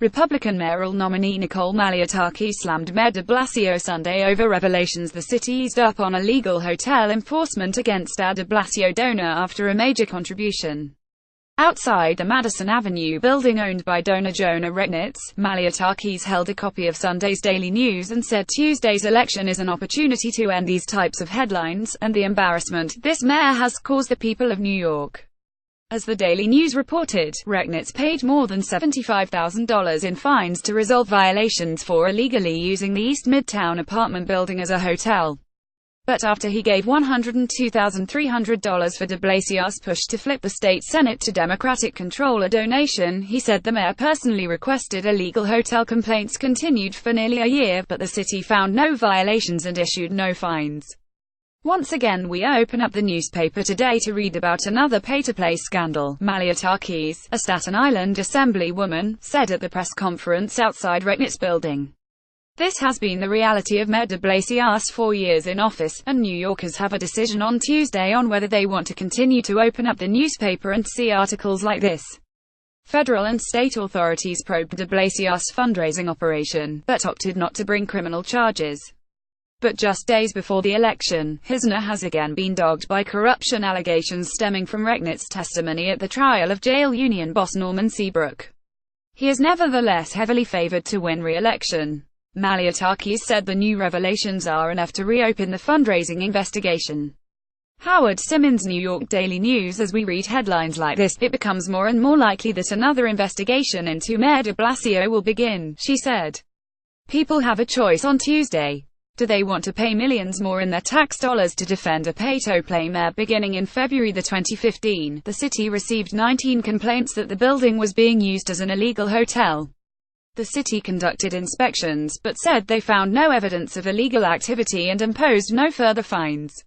Republican mayoral nominee Malliotakis slammed Mayor de Blasio Sunday over revelations the city eased up on illegal hotel enforcement against a de Blasio donor after a major contribution. Outside the Madison Avenue building owned by donor Jonah Rechnitz, Malliotakis held a copy of Sunday's Daily News and said Tuesday's election is an opportunity to end these types of headlines, and the embarrassment this mayor has caused the people of New York. As the Daily News reported, Rechnitz paid more than $75,000 in fines to resolve violations for illegally using the East Midtown apartment building as a hotel. But after he gave $102,300 for de Blasio's push to flip the state Senate to Democratic control a donation, he said the mayor personally requested illegal hotel complaints continued for nearly a year, but the city found no violations and issued no fines. Once again we open up the newspaper today to read about another pay-to-play scandal, Malliotakis, a Staten Island assemblywoman, said at the press conference outside Rechnitz building. This has been the reality of Mayor de Blasio's 4 years in office, and New Yorkers have a decision on Tuesday on whether they want to continue to open up the newspaper and see articles like this. Federal and state authorities probed de Blasio's fundraising operation, but opted not to bring criminal charges. But just days before the election, his name has again been dogged by corruption allegations stemming from Rechnitz's testimony at the trial of jail union boss Norman Seabrook. He is nevertheless heavily favored to win re-election. Malliotakis said the new revelations are enough to reopen the fundraising investigation. Howard Simmons, New York Daily News. As we read headlines like this, it becomes more and more likely that another investigation into Mayor de Blasio will begin, she said. People have a choice on Tuesday. Do they want to pay millions more in their tax dollars to defend a pay-to-play mayor? Beginning in February 2015, the city received 19 complaints that the building was being used as an illegal hotel. The city conducted inspections, but said they found no evidence of illegal activity and imposed no further fines.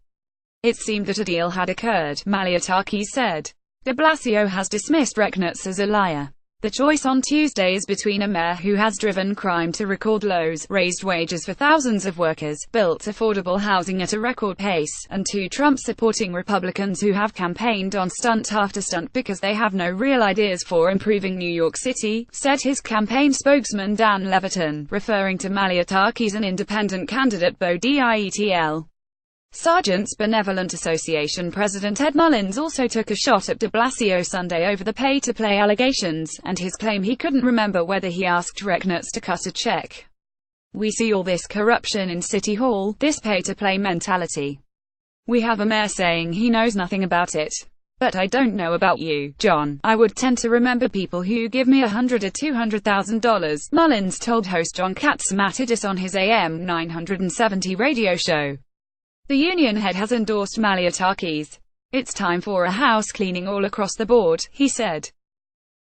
It seemed that a deal had occurred, Malliotakis said. De Blasio has dismissed Rechnitz as a liar. The choice on Tuesday is between a mayor who has driven crime to record lows, raised wages for thousands of workers, built affordable housing at a record pace, and two Trump-supporting Republicans who have campaigned on stunt after stunt because they have no real ideas for improving New York City, said his campaign spokesman Dan Levitan, referring to Malliotakis and independent candidate Bo Dietl. Sergeants Benevolent Association President Ed Mullins also took a shot at de Blasio Sunday over the pay-to-play allegations, and his claim he couldn't remember whether he asked Rechnitz to cut a check. We see all this corruption in City Hall, this pay-to-play mentality. We have a mayor saying he knows nothing about it. But I don't know about you, John. I would tend to remember people who give me $100,000 or $200,000, Mullins told host John Catsimatidis on his AM 970 radio show. The union head has endorsed Malliotakis. It's time for a house cleaning all across the board, he said.